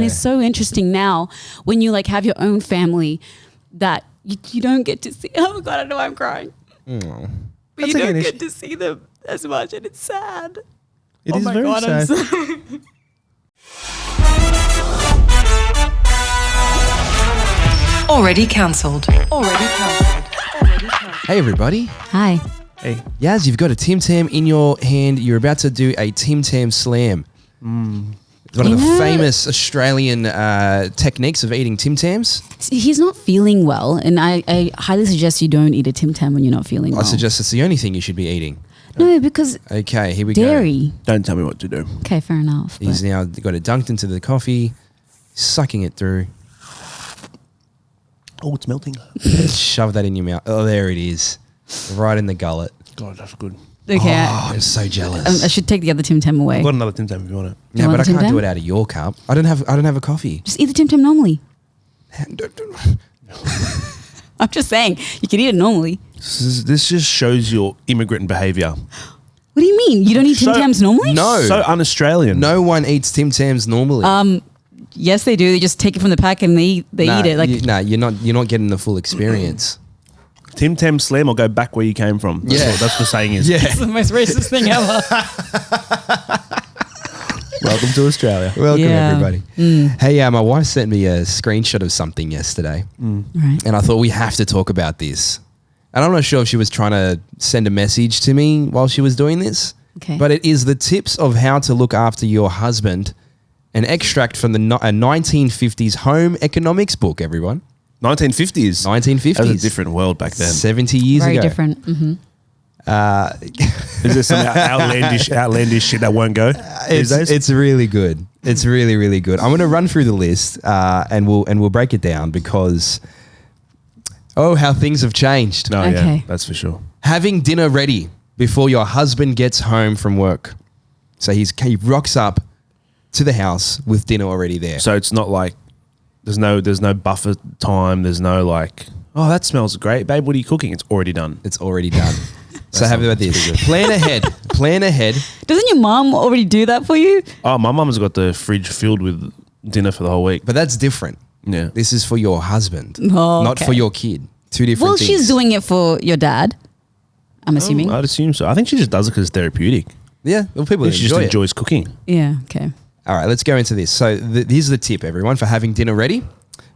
it's so interesting now when you like have your own family that you don't get to see. Oh my God, I know I'm crying. Oh. But you don't get to see them as much, and it's sad. It is very sad. Already cancelled. Hey everybody. Hi. Hey. Yaz, you've got a Tim Tam in your hand. You're about to do a Tim Tam slam. It's one of the famous Australian techniques of eating Tim Tams. He's not feeling well, and I highly suggest you don't eat a Tim Tam when you're not feeling well. I suggest it's the only thing you should be eating. No, because Okay, here we dairy. Don't tell me what to do. Okay, fair enough. go. He's now got it dunked into the coffee, sucking it through. Oh, it's melting. Shove that in your mouth. Oh, there it is. Right in the gullet. God, that's good. Okay, Oh, I'm so jealous. I should take the other Tim Tam away. I've got another Tim Tam if you want it. You No, want but I the Tim can't Tam? do it out of your cup. I don't have a coffee. Just eat the Tim Tam normally. I'm just saying, you can eat it normally. This just shows your immigrant behaviour. What do you mean? You don't eat Tim So- Tams normally? No. So un-Australian. No one eats Tim Tams normally. Yes, they do. They just take it from the pack and they eat it. Like you're not getting the full experience. Tim Tam slam or go back where you came from. That's Yeah. what that's the saying is. Yeah. it's the most racist thing ever. Welcome to Australia. Welcome Yeah. everybody. Hey, my wife sent me a screenshot of something yesterday, Right. and I thought we have to talk about this. And I'm not sure if she was trying to send a message to me while she was doing this. Okay. But it is the tips of how to look after your husband. An extract from the 1950s home economics book, everyone. 1950s. 1950s. That was a different world back then. 70 years Very ago. different. Mm-hmm. Is there some outlandish shit that won't go these days? It's really good. It's really, really good. I'm going to run through the list and we'll break it down because, how things have changed. No, Okay. yeah, that's for sure. Having dinner ready before your husband gets home from work. So he rocks up to the house with dinner already there. So it's not like there's no buffer time. There's no like, oh, that smells great, babe. What are you cooking? It's already done. It's already done. So have about this. Plan ahead. Doesn't your mom already do that for you? Oh, my mum's got the fridge filled with dinner for the whole week. But that's different. Yeah. This is for your husband, Oh, not okay. for your kid. Two different Well, things. she's doing it for your dad. I'm assuming. I'd assume so. I think she just does it because it's therapeutic. Yeah, well, people I think she just enjoy it. enjoys cooking. Yeah. Okay. All right, let's go into this. So here's the tip, everyone, for having dinner ready.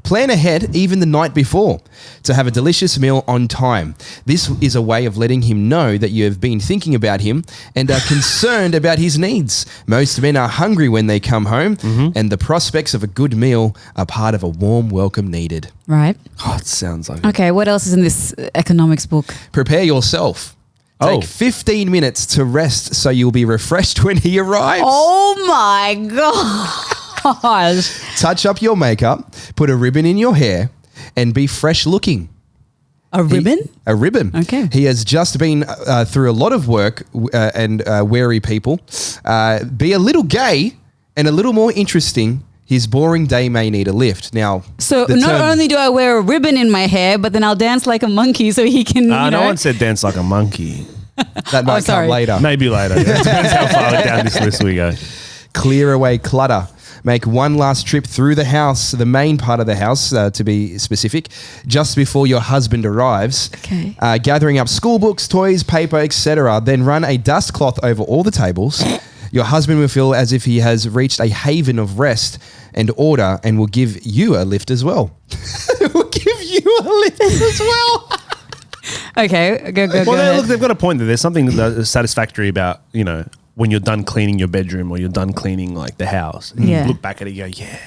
Plan ahead, even the night before, to have a delicious meal on time. This is a way of letting him know that you have been thinking about him and are concerned about his needs. Most men are hungry when they come home, and the prospects of a good meal are part of a warm welcome needed. Right. Oh, it sounds like Okay. What else is in this economics book? Prepare yourself. Take 15 minutes to rest so you'll be refreshed when he arrives. Oh my gosh. Touch up your makeup, put a ribbon in your hair, and be fresh looking. A ribbon? A ribbon. Okay. He has just been through a lot of work and wary people. Be a little gay and a little more interesting. His boring day may need a lift. Now, So the not term- only do I wear a ribbon in my hair, but then I'll dance like a monkey so he can, no one said dance like a monkey. that might sorry. come later. Maybe later. Yeah. Depends how far down this list we go. Clear away clutter. Make one last trip through the house, the main part of the house, to be specific, just before your husband arrives. Okay. Gathering up school books, toys, paper, etc. Then run a dust cloth over all the tables. Your husband will feel as if he has reached a haven of rest and order and will give you a lift as well. Will give you a lift as well. Okay, go Well, ahead. look, they've got a point there. There's something that's satisfactory about, when you're done cleaning your bedroom or you're done cleaning like the house. And Yeah. You look back at it, you go, yeah.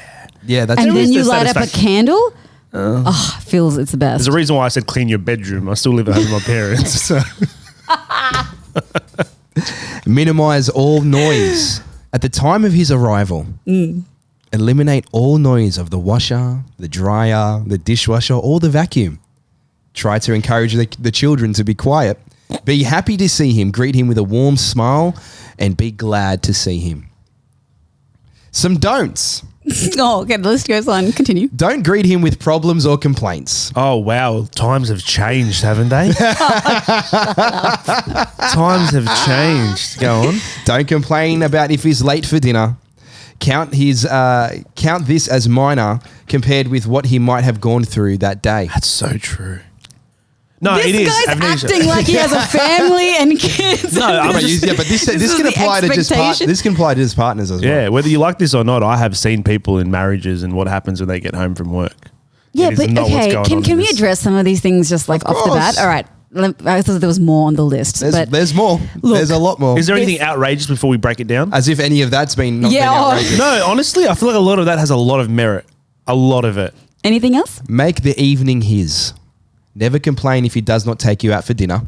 Yeah, that's And There then is you the light up a satisfaction. candle? Feels it's the best. There's a reason why I said clean your bedroom. I still live at home with my parents. So. Minimize all noise. At the time of his arrival, eliminate all noise of the washer, the dryer, the dishwasher, or the vacuum. Try to encourage the children to be quiet. Be happy to see him. Greet him with a warm smile and be glad to see him. Some don'ts. Oh, okay, the list goes on. Continue. Don't greet him with problems or complaints. Oh, wow. Times have changed, haven't they? Times have changed. Go on. Don't complain about if he's late for dinner. count this as minor compared with what he might have gone through that day. That's so true. No, This it is. guy's Amnesia. acting like he has a family and kids. No, I'm But just- this can apply to just this can apply to his partners as well. Yeah, whether you like this or not, I have seen people in marriages and what happens when they get home from work. Yeah, It is but not what's okay, going on can in we this. address some of these things just like off the bat? course. All right. I thought there was more on the list. but There's more. Look, There's a lot more. Is there anything This- outrageous before we break it down? As if any of that's been not Yeah, been oh. outrageous. No, honestly, I feel like a lot of that has a lot of merit. A lot of it. anything else? Make the evening his. Never complain if he does not take you out for dinner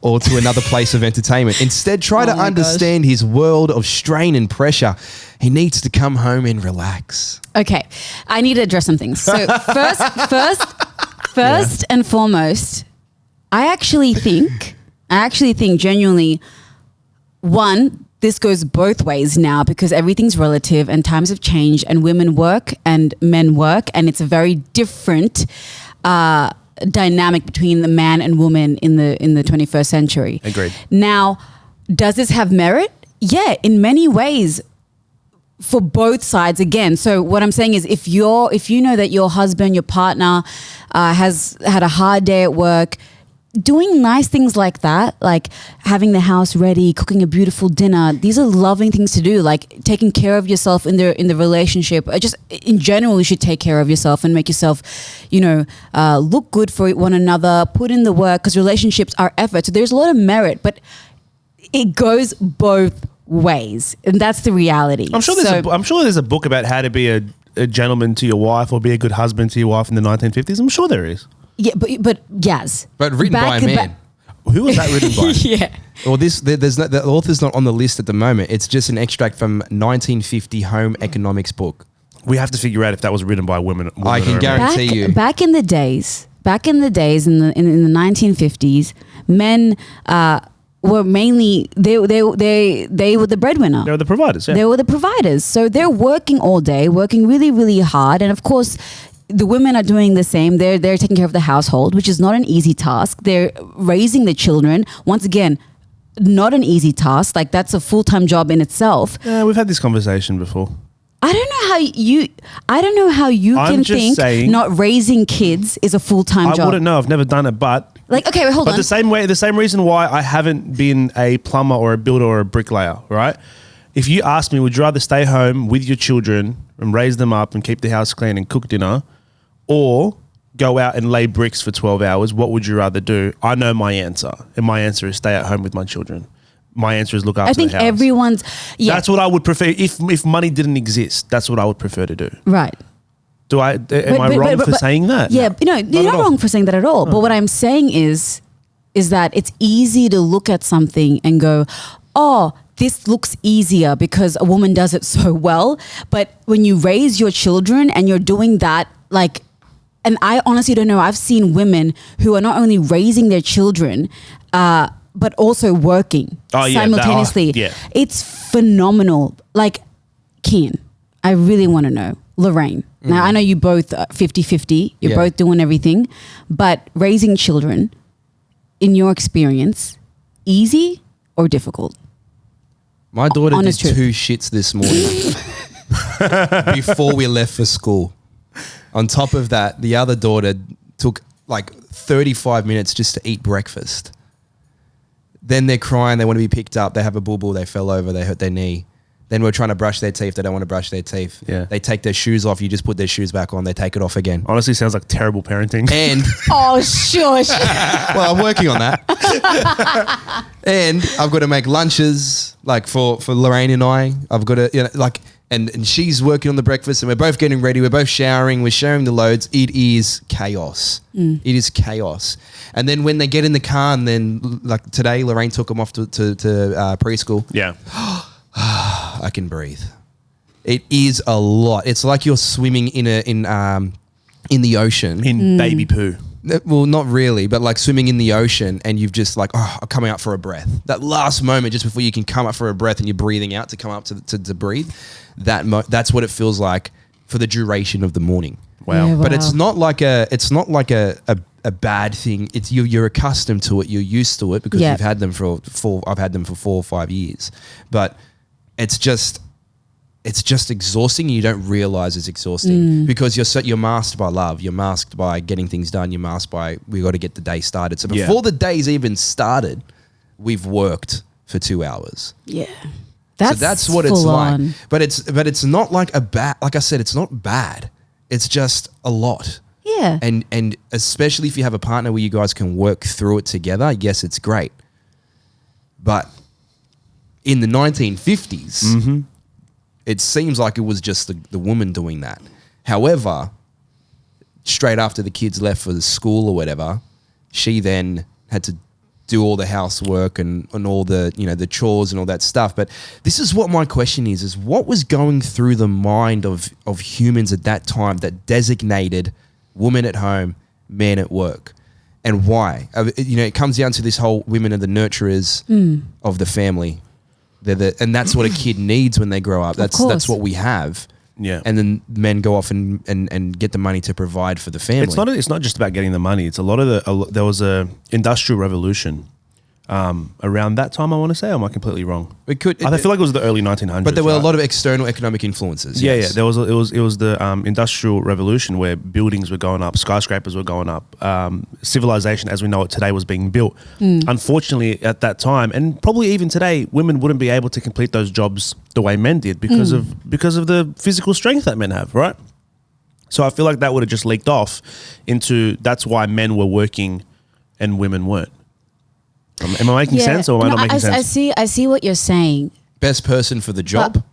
or to another place of entertainment. Instead, try to Oh my understand his world of strain and pressure. He needs to come home and relax. Okay, I need to address some things. So first and foremost, I actually think genuinely, one, this goes both ways now because everything's relative and times have changed and women work and men work and it's a very different dynamic between the man and woman in the 21st century. Agreed. Now, does this have merit? Yeah, in many ways. For both sides again. So what I'm saying is if you know that your husband, your partner has had a hard day at work, doing nice things like that, like having the house ready, cooking a beautiful dinner, these are loving things to do, like taking care of yourself in the relationship. Just in general, you should take care of yourself and make yourself, look good for one another, put in the work because relationships are effort. So there's a lot of merit, but it goes both ways, and that's the reality. I'm sure there's a book about how to be a gentleman to your wife or be a good husband to your wife in the 1950s. I'm sure there is. Yeah, but Yaz. But written by a man. Who was that written by? Yeah. Well, the author's not on the list at the moment. It's just an extract from 1950 home economics book. We have to figure out if that was written by women. I can or a man. guarantee you. Back in the days in the 1950s, men were mainly they were the breadwinner. They were the providers. Yeah. They were the providers. So they're working all day, working really, really hard. And of course, the women are doing the same. They're taking care of the household, which is not an easy task. They're raising the children. Once again, not an easy task. Like that's a full-time job in itself. We've had this conversation before. I don't know how you I'm can just think saying- not raising kids is a full-time I job. wouldn't know. I've never done it, but Like, okay, wait, hold but on. the same reason why I haven't been a plumber or a builder or a bricklayer, right? If you ask me, would you rather stay home with your children and raise them up and keep the house clean and cook dinner, or go out and lay bricks for 12 hours, what would you rather do? I know my answer, and my answer is stay at home with my children. My answer is look after I think the house. everyone's That's what I would prefer. If money didn't exist, that's what I would prefer to do. right. Am I wrong for saying that? Yeah, No. you're not at all. wrong for saying that at all. But what I'm saying is that it's easy to look at something and go, oh, this looks easier because a woman does it so well. But when you raise your children and you're doing that, like, and I honestly don't know, I've seen women who are not only raising their children, but also working simultaneously. Yeah. It's phenomenal. Like, Kian, I really want to know. Lorraine. Now, I know you both 50-50. You're Yeah. both doing everything. But raising children, in your experience, easy or difficult? My daughter did Honest truth. 2 shits this morning before we left for school. On top of that, the other daughter took like 35 minutes just to eat breakfast. Then they're crying, they want to be picked up, they have a boo-boo, they fell over, they hurt their knee. Then we're trying to brush their teeth, they don't want to brush their teeth. Yeah. They take their shoes off, you just put their shoes back on, they take it off again. Honestly, sounds like terrible parenting. And, Oh, shush. well, I'm working on that. And I've got to make lunches, like for Lorraine and I. I've got to, and she's working on the breakfast and we're both getting ready. We're both showering. We're sharing the loads. It is chaos. It is chaos. And then when they get in the car and then like today, Lorraine took them off to preschool. Yeah. I can breathe. It is a lot. It's like you're swimming in the ocean. In baby poo. Well, not really, but like swimming in the ocean and you've just like, I'm coming up for a breath. That last moment just before you can come up for a breath and you're breathing out to come up to breathe, that's what it feels like for the duration of the morning. Wow. Yeah, But it's not like a bad thing. It's you're accustomed to it. You're used to it because Yeah. you've had them I've had them for 4 or 5 years. But it's it's just exhausting. You don't realize it's exhausting because you're masked by love. You're masked by getting things done. You're masked by we got to get the day started. So before the day's even started, we've worked for 2 hours. Yeah. That's what it's like. on. But it's not like a bad, like I said, it's not bad. It's just a lot. Yeah. And especially if you have a partner where you guys can work through it together, yes, it's great. But in the 1950s, it seems like it was just the woman doing that. However, straight after the kids left for the school or whatever, she then had to do all the housework and all the, the chores and all that stuff. But this is what my question is what was going through the mind of humans at that time that designated woman at home, man at work? And why? It comes down to this whole women are the nurturers of the family. And that's what a kid needs when they grow up. That's what we have. Yeah. And then men go off and get the money to provide for the family. It's not just about getting the money. It's there was a industrial revolution around that time, I want to say. Or am I completely wrong? I feel like it was the early 1900s. But there were a lot of external economic influences. Yeah, yes. yeah. It was the industrial revolution where buildings were going up, skyscrapers were going up, civilization as we know it today was being built. Unfortunately, at that time, and probably even today, women wouldn't be able to complete those jobs the way men did because of the physical strength that men have, right? So I feel like that would have just leaked off into that's why men were working and women weren't. Am I making sense or am I not making sense? I see what you're saying. Best person for the job?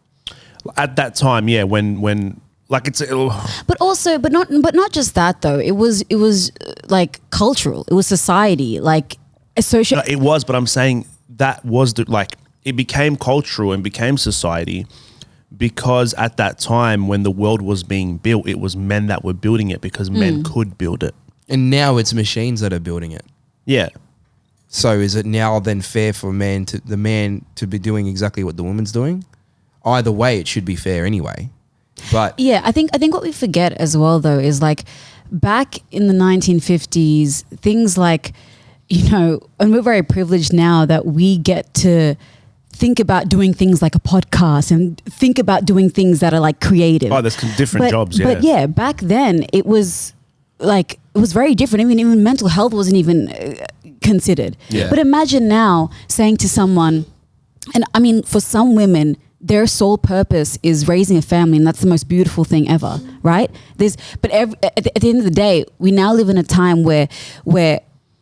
At that time, yeah, when like it's but not just that though. It was like cultural. It was society, like social. No, it was, but I'm saying that was it became cultural and became society because at that time when the world was being built, it was men that were building it because men could build it. And now it's machines that are building it. Yeah. So is it now then fair for the man to be doing exactly what the woman's doing? Either way, it should be fair anyway. But yeah, I think what we forget as well though is like back in the 1950s, things like, and we're very privileged now that we get to think about doing things like a podcast and think about doing things that are like creative. Oh, there's different jobs, yeah. But yeah, back then it was very different. I mean, even mental health wasn't even considered. Yeah. But imagine now saying to someone, and I mean, for some women, their sole purpose is raising a family, and that's the most beautiful thing ever, right? At the end of the day, we now live in a time where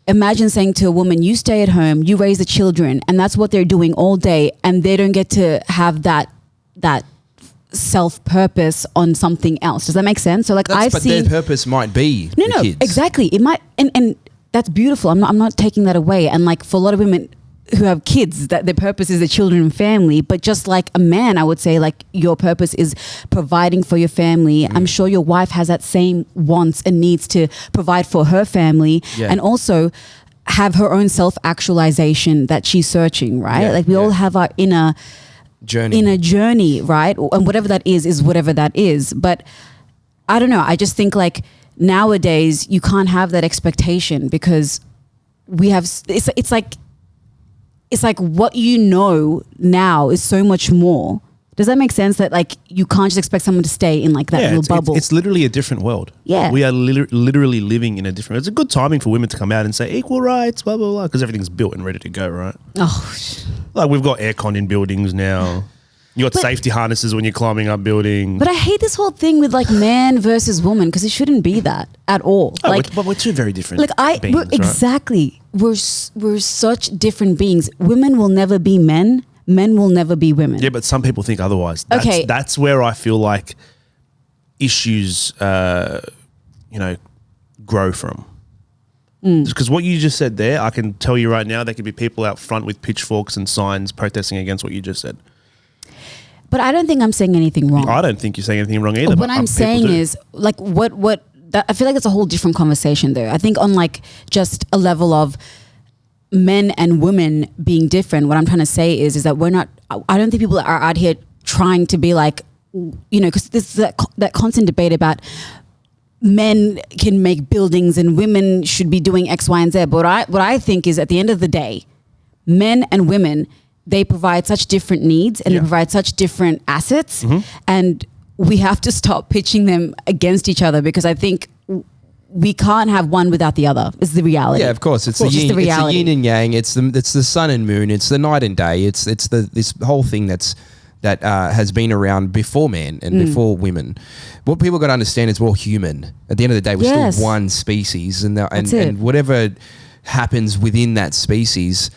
imagine saying to a woman, you stay at home, you raise the children, and that's what they're doing all day, and they don't get to have that self-purpose on something else. Does that make sense? So their purpose might be the kids. Exactly. It might, and that's beautiful. I'm not taking that away. And like for a lot of women who have kids, that their purpose is the children and family. But just like a man, I would say like your purpose is providing for your family. I'm sure your wife has that same wants and needs to provide for her family, and also have her own self-actualization that she's searching, right? Yeah, like we all have our inner journey, right? And whatever that is whatever that is. But I don't know. I just think like nowadays you can't have that expectation because we have, it's like what now is so much more. Does that make sense? That like you can't just expect someone to stay in like that little bubble. It's literally a different world. Yeah. We are literally living in a different, it's a good timing for women to come out and say equal rights, blah, blah, blah, because everything's built and ready to go, right? Oh, like we've got aircon in buildings now. You got safety harnesses when you're climbing up buildings. But I hate this whole thing with like man versus woman because it shouldn't be that at all. But we're two very different beings, exactly. We're such different beings. Women will never be men. Men will never be women. Yeah, but some people think otherwise. That's where I feel like issues, grow from. Because what you just said there, I can tell you right now, there could be people out front with pitchforks and signs protesting against what you just said. But I don't think I'm saying anything wrong. I don't think you're saying anything wrong either. What I'm saying is like I feel like that's a whole different conversation there. I think on like just a level of men and women being different, what I'm trying to say is that I don't think people are out here trying to be like, because there's that constant debate about men can make buildings and women should be doing X, Y, and Z. But what I think is at the end of the day, men and women they provide such different needs and they provide such different assets, and we have to stop pitching them against each other, because I think we can't have one without the other. Is the reality. Yeah, of course. It's just the reality. It's the yin and yang. It's the sun and moon. It's the night and day. It's this whole thing that has been around before man and before women. What people got to understand is we're all human. At the end of the day, we're still one species, and whatever happens within that species,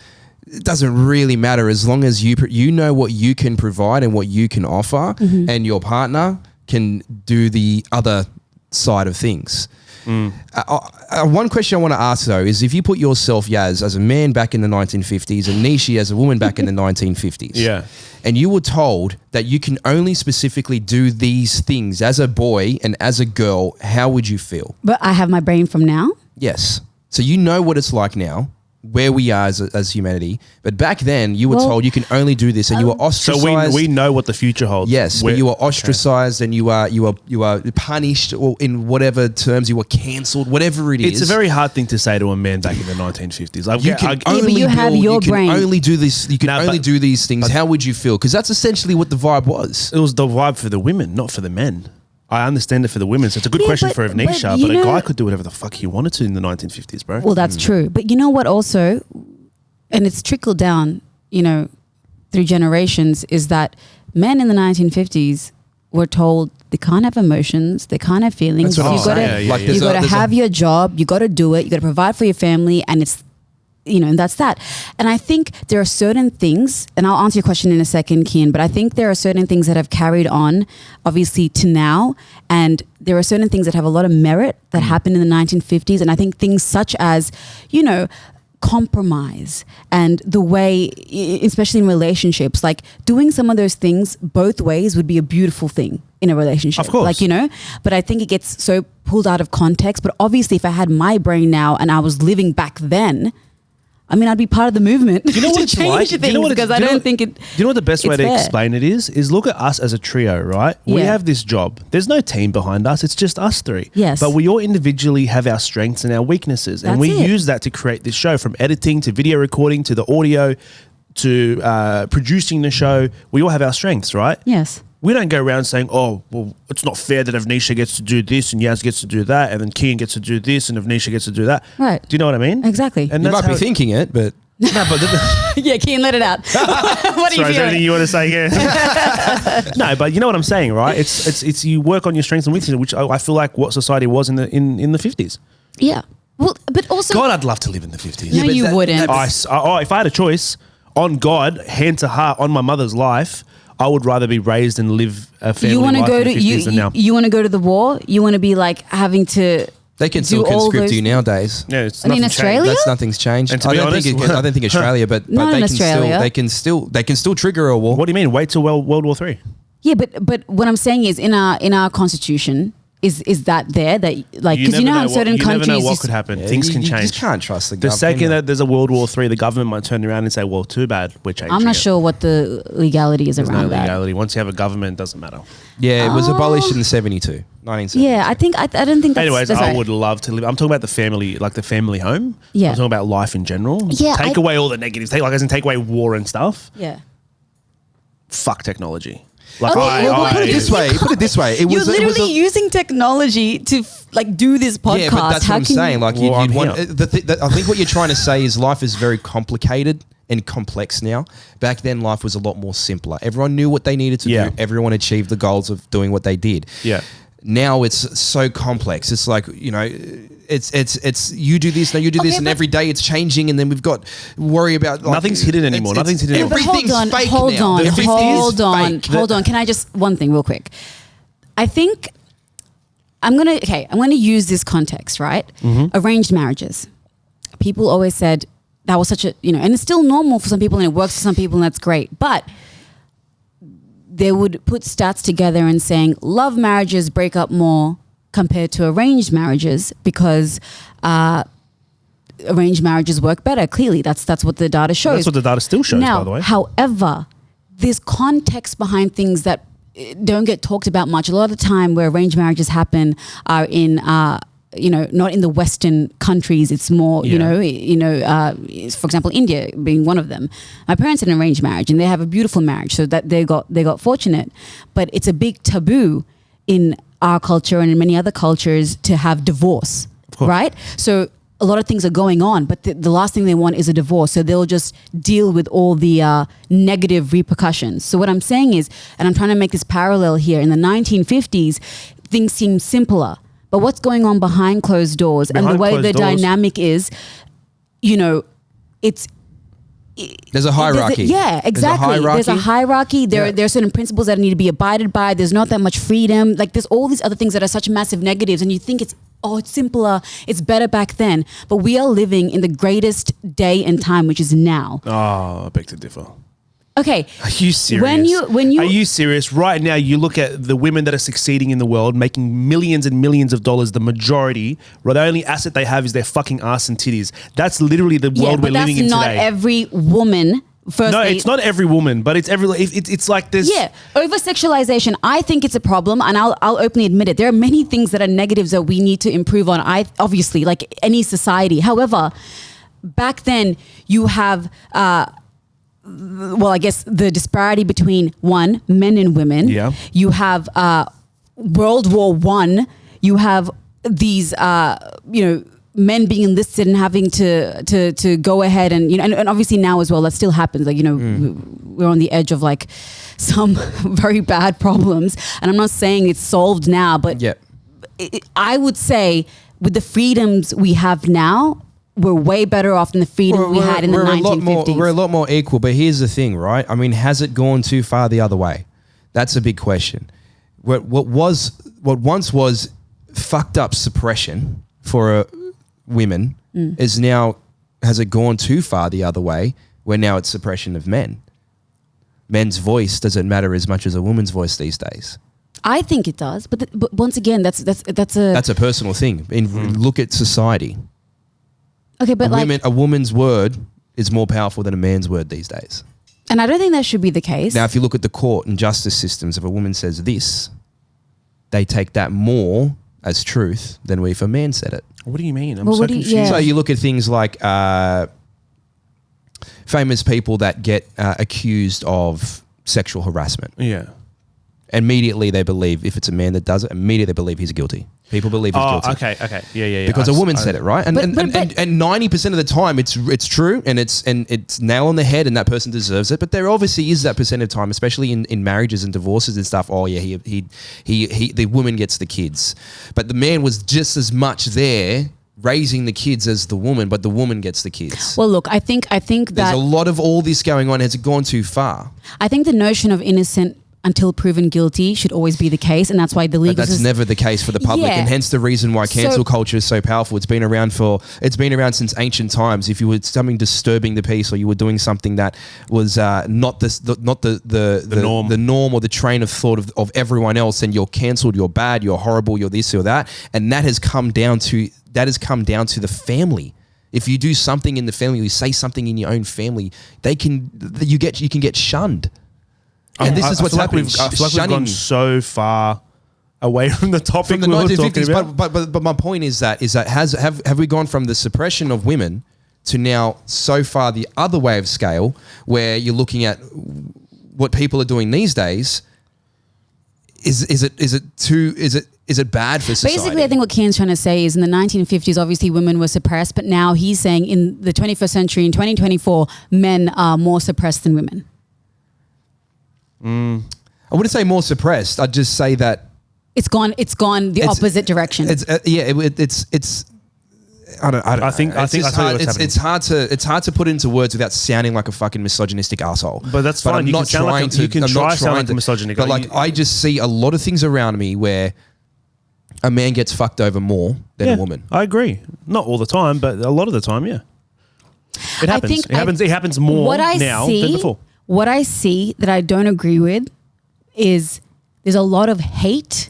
it doesn't really matter as long as you know what you can provide and what you can offer, and your partner can do the other side of things. One question I want to ask though is, if you put yourself, Yaz, as a man back in the 1950s and Nishi as a woman back in the 1950s, and you were told that you can only specifically do these things as a boy and as a girl, how would you feel? But I have my brain from now. Yes. So you know what it's like now, where we are as humanity. But back then you were told you can only do this, and you were ostracized. So we know what the future holds. Yes, but you were ostracized, and you were punished, or in whatever terms, you were cancelled, whatever it is. It's a very hard thing to say to a man back in the 1950s. Like, you can only do this. You can only do these things. How would you feel? Because that's essentially what the vibe was. It was the vibe for the women, not for the men. I understand it for the women, so it's a good question for Avnisha, but a guy could do whatever the fuck he wanted to in the 1950s, bro. Well, that's true. But you know what also, and it's trickled down, through generations, is that men in the 1950s were told they can't have emotions, they can't have feelings. That's what you got to have your job, you got to do it, you got to provide for your family, and it's, and that's that. And I think there are certain things, and I'll answer your question in a second, Kian, but I think there are certain things that have carried on, obviously, to now. And there are certain things that have a lot of merit that happened in the 1950s. And I think things such as, compromise, and the way, especially in relationships, like doing some of those things both ways would be a beautiful thing in a relationship. Of course. But I think it gets so pulled out of context. But obviously, if I had my brain now and I was living back then, I'd be part of the movement. Do you know what it's like? Because I don't think it. Do you know what the best way to explain it is? Is look at us as a trio, right? We have this job. There's no team behind us. It's just us three. Yes. But we all individually have our strengths and our weaknesses, and we use that to create this show, from editing to video recording to the audio to producing the show. We all have our strengths, right? Yes. We don't go around saying, oh, well, it's not fair that Avnisha gets to do this and Yaz gets to do that, and then Kian gets to do this and Avnisha gets to do that. Right. Do you know what I mean? Exactly. And you might be thinking it, but... No, but yeah, Kian, let it out. What do you feel? Is there anything you want to say here? No, but you know what I'm saying, right? It's you work on your strengths and weaknesses, which I feel like what society was in the 50s. Yeah. Well, but also... God, I'd love to live in the 50s. No, you wouldn't. If I had a choice, on God, hand to heart, on my mother's life, I would rather be raised and live a family life in the 50s than now. You want to go to the war? You want to be like having to... They can still conscript you nowadays. Yeah, it's in Australia, nothing's changed. And to be honest, I don't think Australia, but they can still trigger a war. What do you mean? Wait till World War III. Yeah, but what I'm saying is in our constitution is that there that like because you know how in certain countries you never know what could happen. Things can change. You just can't trust the government. government. The second that there's a World War III, the government might turn around and say, "Well, too bad, we're changing." I'm not sure what the legality is there's around no legality. that. Once you have a government, it doesn't matter. Yeah, it was abolished in 1972. Yeah, I don't think that's... Anyways, I would love to live... I'm talking about the family, like the family home. Yeah. I'm talking about life in general. Yeah. Take away all the negatives. Take away war and stuff. Yeah. Fuck technology. Like put it this way. You're literally using technology to do this podcast. Yeah, but that's what I'm saying. Like, I think what you're trying to say is life is very complicated and complex now. Back then, life was a lot more simpler. Everyone knew what they needed to do. Everyone achieved the goals of doing what they did. Yeah. Now it's so complex. It's like, it's you do this, now you do this, and every day it's changing, and then we've got worry about nothing's hidden anymore. Nothing's hidden anymore. Everything's fake hold now. Hold on. Can I just one thing real quick? I think I'm gonna use this context, right? Mm-hmm. Arranged marriages. People always said that was such a and it's still normal for some people and it works for some people and that's great, but they would put stats together and saying love marriages break up more compared to arranged marriages because arranged marriages work better. Clearly, that's what the data shows. That's what the data still shows, by the way. However, there's context behind things that don't get talked about much. A lot of the time where arranged marriages happen are in not in the Western countries. It's more, for example, India being one of them. My parents had an arranged marriage and they have a beautiful marriage, so that they got fortunate. But it's a big taboo in our culture and in many other cultures to have divorce, right? So a lot of things are going on, but the last thing they want is a divorce. So they'll just deal with all the negative repercussions. So what I'm saying is, and I'm trying to make this parallel here, in the 1950s, things seemed simpler. But what's going on behind closed doors and the way the dynamic is, it's... There's a hierarchy. Exactly. There's a hierarchy. There are certain principles that need to be abided by. There's not that much freedom. Like, there's all these other things that are such massive negatives, and you think it's simpler, it's better back then. But we are living in the greatest day and time, which is now. Oh, I beg to differ. Okay. Are you serious? When you Are you serious? Right now, you look at the women that are succeeding in the world, making millions and millions of dollars, the majority, the only asset they have is their fucking ass and titties. That's literally the world we're living in today. But that's not every woman. No, it's not every woman, but it's it's like this. Yeah, over-sexualization. I think it's a problem, and I'll openly admit it. There are many things that are negatives that we need to improve on. Obviously, like any society. However, back then you have... I guess the disparity between men and women. Yeah. You have World War I. You have these men being enlisted and having to go ahead and and obviously now as well that still happens. Like we're on the edge of like some very bad problems, and I'm not saying it's solved now, but I would say with the freedoms we have now, we're way better off than the freedom we had in the 1950s. We're a lot more equal, but here's the thing, right? I mean, has it gone too far the other way? That's a big question. What once was fucked up suppression for women has it gone too far the other way, where now it's suppression of men? Men's voice doesn't matter as much as a woman's voice these days. I think it does, but once again, that's a personal thing. Look at society. Okay, but a woman's word is more powerful than a man's word these days. And I don't think that should be the case. Now, if you look at the court and justice systems, if a woman says this, they take that more as truth than if a man said it. What do you mean? I'm so confused. So you look at things like famous people that get accused of sexual harassment. Yeah. Immediately they believe, if it's a man that does it, immediately they believe he's guilty. People believe he's guilty. Okay. Yeah. Because a woman said it, right? And 90% of the time it's true and it's nail on the head and that person deserves it. But there obviously is that percent of time, especially in marriages and divorces and stuff. Oh yeah, the woman gets the kids. But the man was just as much there raising the kids as the woman, but the woman gets the kids. Well, look, I think that there's a lot of all this going on. Has it gone too far? I think the notion of innocent until proven guilty should always be the case, and that's why the legal. But that's never the case for the public, and hence the reason why cancel culture is so powerful. It's been around since ancient times. If you were something disturbing the peace, or you were doing something that was not the norm or the train of thought of everyone else, and you're cancelled, you're bad, you're horrible, you're this or that, and that has come down to the family. If you do something in the family, you say something in your own family, you can get shunned. And this is what's happening. I feel like we've gone so far away from the topic from the 1950s. But my point is that have we gone from the suppression of women to now so far the other way of scale, where you're looking at what people are doing these days? Is it bad for society? Basically, I think what Kian's trying to say is in the 1950s, obviously women were suppressed, but now he's saying in the 21st century, in 2024, men are more suppressed than women. I wouldn't say more suppressed. I'd just say that it's gone the opposite direction. It's I think it's hard to put into words without sounding like a fucking misogynistic asshole. But that's fine. You can try to sound like a misogynist. But I just see a lot of things around me where a man gets fucked over more than a woman. I agree. Not all the time, but a lot of the time, yeah. It happens. It happens more now than before. What I see that I don't agree with is there's a lot of hate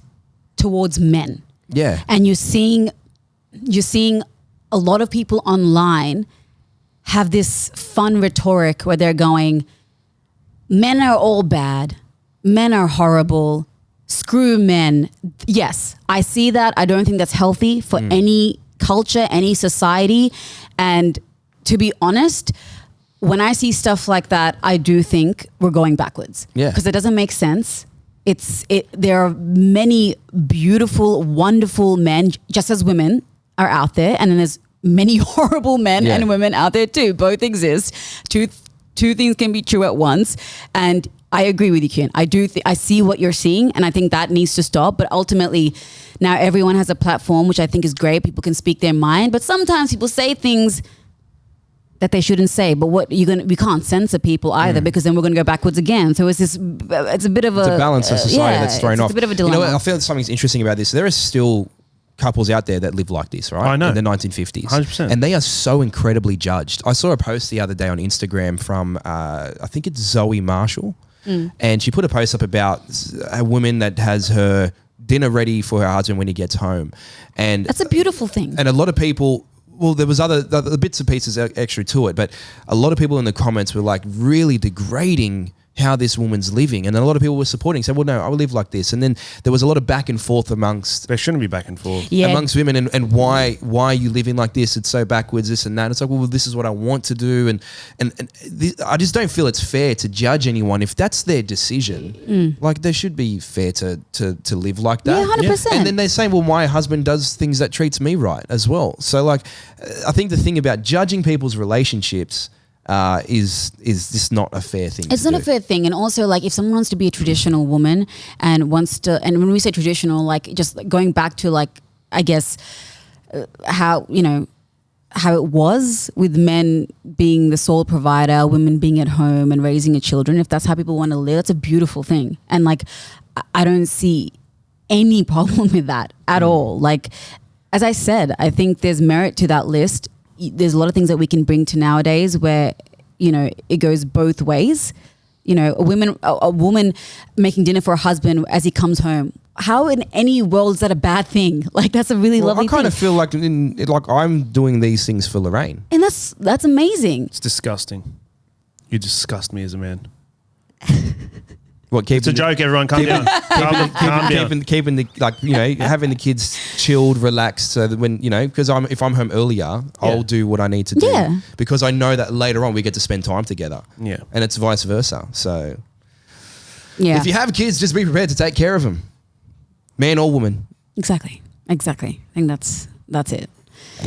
towards men. Yeah. And you're seeing a lot of people online have this fun rhetoric where they're going, men are all bad, men are horrible, screw men. Yes, I see that. I don't think that's healthy for any culture, any society. And to be honest, when I see stuff like that, I do think we're going backwards. Yeah. Because it doesn't make sense. There are many beautiful, wonderful men, just as women are out there. And then there's many horrible men and women out there too. Both exist. Two things can be true at once. And I agree with you, Kian. I see what you're seeing, and I think that needs to stop. But ultimately, now everyone has a platform, which I think is great. People can speak their mind, but sometimes people say things that they shouldn't say. But we can't censor people either, because then we're going to go backwards again. So it's a bit of a balance of society that's thrown off. It's a bit of a dilemma. You know what? I feel something's interesting about this. There are still couples out there that live like this, right? I know. In the 1950s. 100%. And they are so incredibly judged. I saw a post the other day on Instagram from, I think it's Zoe Marshall. And she put a post up about a woman that has her dinner ready for her husband when he gets home. And That's a beautiful thing. And a lot of people, well, there was other bits and pieces extra to it, but a lot of people in the comments were like really degrading how this woman's living. And a lot of people were supporting, said, well, no, I will live like this. And then there was a lot of back and forth amongst... There shouldn't be back and forth. Yeah. Amongst women and why are you living like this? It's so backwards, this and that. It's like, well, this is what I want to do. And I just don't feel it's fair to judge anyone. If that's their decision, like they should be fair to live like that. Yeah, 100%. And then they say, well, my husband does things that treats me right as well. So like, I think the thing about judging people's relationships is just not a fair thing. It's not a fair thing. And also, like, if someone wants to be a traditional woman and wants to, and when we say traditional, like just going back to, like, I guess how it was with men being the sole provider, women being at home and raising your children. If that's how people want to live, that's a beautiful thing. And like, I don't see any problem with that at all. Like, as I said, I think there's merit to that list. There's a lot of things that we can bring to nowadays where, it goes both ways. A woman making dinner for a husband as he comes home. How in any world is that a bad thing? Like, that's a really lovely thing. I kind of feel like I'm doing these things for Lorraine. And that's amazing. It's disgusting. You disgust me as a man. What, It's a joke, everyone. Calm down. Calm down. Keeping the having the kids chilled, relaxed, so that when because if I'm home earlier, I'll do what I need to do. Yeah. Because I know that later on we get to spend time together. Yeah. And it's vice versa. So Yeah. if you have kids, just be prepared to take care of them, man or woman. Exactly. I think that's it.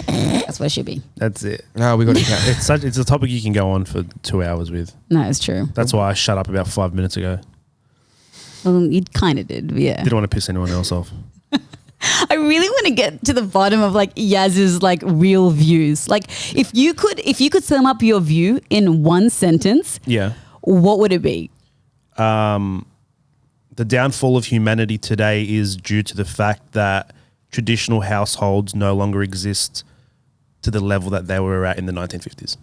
That's what it should be. That's it. No, we got to count. It's a topic you can go on for 2 hours with. No, it's true. That's why I shut up about 5 minutes ago. Well, you kind of did, but yeah. Didn't want to piss anyone else off. I really want to get to the bottom of like Yaz's like real views. Like, if you could sum up your view in one sentence, Yeah. what would it be? The downfall of humanity today is due to the fact that traditional households no longer exist to the level that they were at in the 1950s.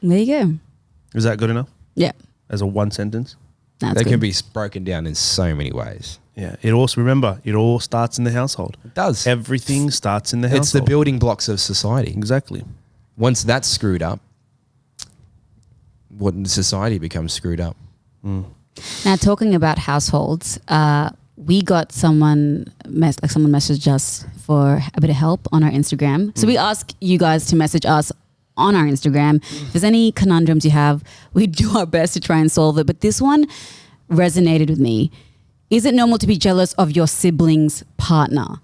There you go. Is that good enough Yeah. as a one sentence? That's They good. can be broken down in so many ways. Yeah. It all starts in the household. It does. Everything starts in the household. It's the building blocks of society. Exactly. Once that's screwed up, what society becomes screwed up. Now, talking about households, we got someone messaged us for a bit of help on our Instagram. So we ask you guys to message us on our Instagram. If there's any conundrums you have, we do our best to try and solve it. But this one resonated with me. Is it normal to be jealous of your sibling's partner?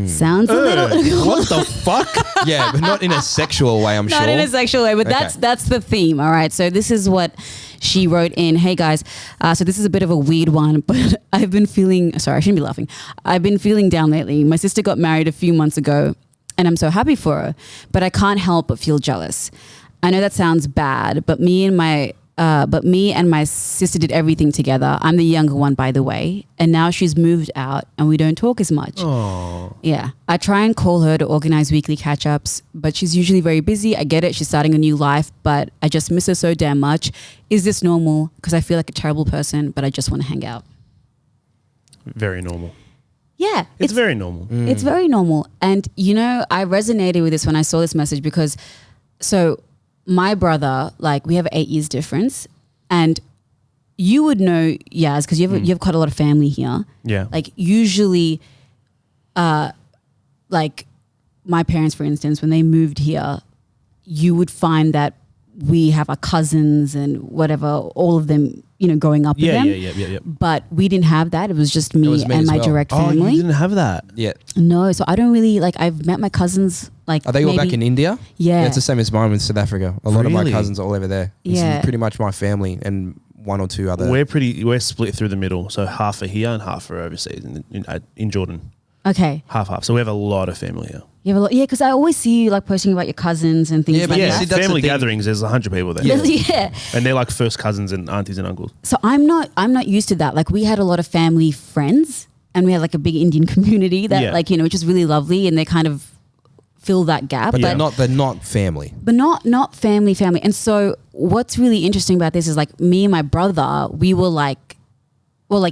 Sounds a little... What the fuck? Yeah, but not in a sexual way, I'm sure. Not in a sexual way, but Okay. that's the theme. All right. So this is what she wrote in. Hey guys, so this is a bit of a weird one, but I've been feeling, sorry, I shouldn't be laughing. I've been feeling down lately. My sister got married a few months ago and I'm so happy for her, but I can't help but feel jealous. I know that sounds bad, but me and my sister did everything together. I'm the younger one, by the way, and now she's moved out and we don't talk as much. Oh. Yeah. I try and call her to organize weekly catch-ups, but she's usually very busy. I get it. She's starting a new life, but I just miss her so damn much. Is this normal? Because I feel like a terrible person, but I just want to hang out. Very normal. Yeah. It's very normal. It's very normal. And, I resonated with this when I saw this message because, so my brother, like, we have 8 years difference, and you would know, Yaz, because you have quite a lot of family here. Yeah. Like usually, like my parents, for instance, when they moved here, you would find that we have our cousins and whatever, all of them, growing up with them. Yeah. But we didn't have that. It was just me was me and as my well. direct Oh, family. you didn't have that. Yeah. No, so I don't really I've met my cousins Are they all back in India? Yeah. It's the same as mine with South Africa. A lot of my Really? cousins are all over there. It's Yeah. pretty much my family and one or two other. We're split through the middle, so half are here and half are overseas in Jordan. Okay. Half. So we have a lot of family here. You have a lot, yeah, because I always see you posting about your cousins and things Yeah, but like yeah, that. see, that's family the thing. gatherings. There's 100 people there, Yeah. and they're like first cousins and aunties and uncles. So I'm not used to that. Like we had a lot of family friends and we had like a big Indian community that which is really lovely, and they kind of fill that gap. but they're not family. But not family. And so what's really interesting about this is like me and my brother, we were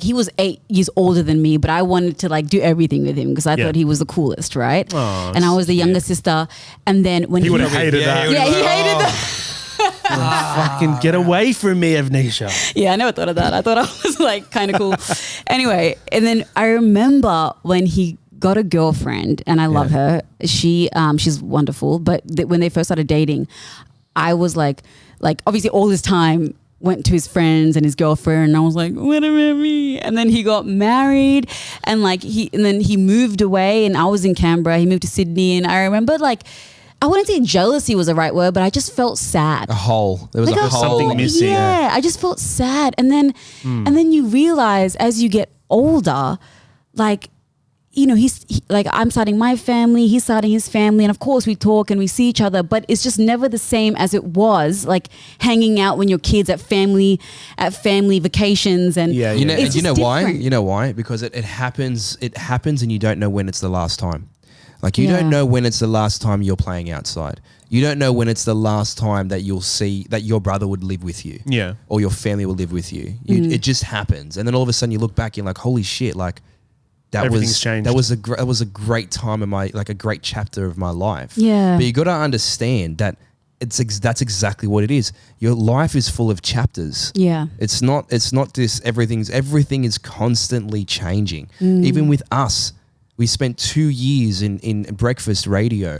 he was 8 years older than me, but I wanted to do everything with him because I thought he was the coolest, right? Oh, and I was the younger sister. And then when He would have hated that. he hated that. Fucking get away from me, Avnisha. Yeah, I never thought of that. I thought I was kind of cool. Anyway, and then I remember when he got a girlfriend, and I love her. She's wonderful. But when they first started dating, I was like obviously all this time went to his friends and his girlfriend, and I was like, what about me? And then he got married, and then he moved away, and I was in Canberra. He moved to Sydney, and I remember I wouldn't say jealousy was the right word, but I just felt sad. A hole. There was Like a a hole. something missing. Yeah, I just felt sad. And then you realize as you get older, I'm starting my family, he's starting his family, and of course we talk and we see each other, but it's just never the same as it was hanging out when you're kids at family vacations. And Yeah, You know, it's you know just why? different. You know why? Because it happens and you don't know when it's the last time. You don't know when it's the last time you're playing outside. You don't know when it's the last time that you'll see that your brother would live with you. Yeah. Or your family will live with you. It just happens. And then all of a sudden you look back, you're like, holy shit, Everything's changed. That was a great time in my, a great chapter of my life. Yeah. But you got to understand that that's exactly what it is. Your life is full of chapters. Yeah. It's not this everything is constantly changing. Even with us, we spent 2 years in breakfast radio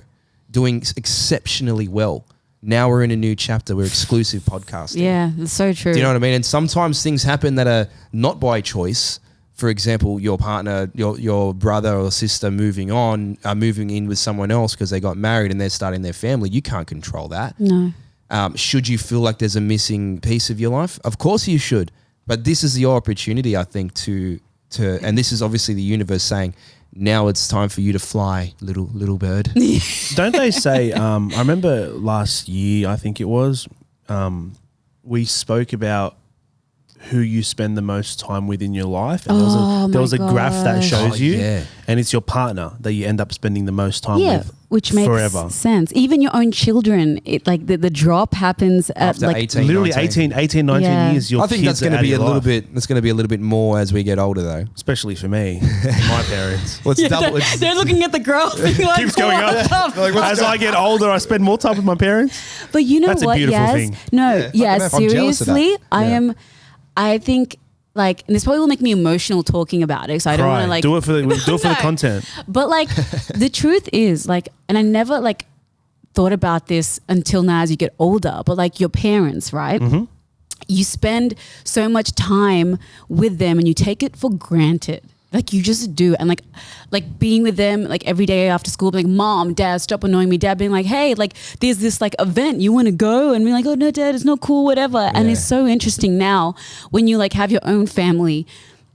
doing exceptionally well. Now we're in a new chapter. We're exclusive podcasting. Yeah, that's so true. Do you know what I mean? And sometimes things happen that are not by choice. For example, your partner, your brother or sister moving in with someone else because they got married and they're starting their family. You can't control that. No. Should you feel like there's a missing piece of your life? Of course you should. But this is your opportunity, I think, to and this is obviously the universe saying, now it's time for you to fly, little bird. Don't they say, I remember last year, I think it was, we spoke about who you spend the most time with in your life. And there was a graph that gosh. shows you, yeah. and it's your partner that you end up spending the most time with. Which makes forever. sense. Even your own children, it the drop happens at After 18, Literally 19. 19 Yeah. years, your I think kids that's going are to out be of a your little life. bit. That's going to be a little bit more as we get older, though. Especially for me, my parents. Well, it's double. they're looking at the graph. being like, Keeps going "What up. the As I get older, I spend more time with my parents. But you know That's a what, beautiful Yaz? thing. No, Yeah, yeah, fucking hell, I'm jealous of that. seriously, Yeah. I think and this probably will make me emotional talking about it, so I don't want to do it for the No. content. But the truth is and I never thought about this until now as you get older, but your parents, right? Mm-hmm. You spend so much time with them and you take it for granted. You just do. And being with them every day after school, being Mom, Dad, stop annoying me. Dad being like, hey, there's this event, you want to go? And we're like, oh no, Dad, it's not cool, whatever. And it's so interesting now when you have your own family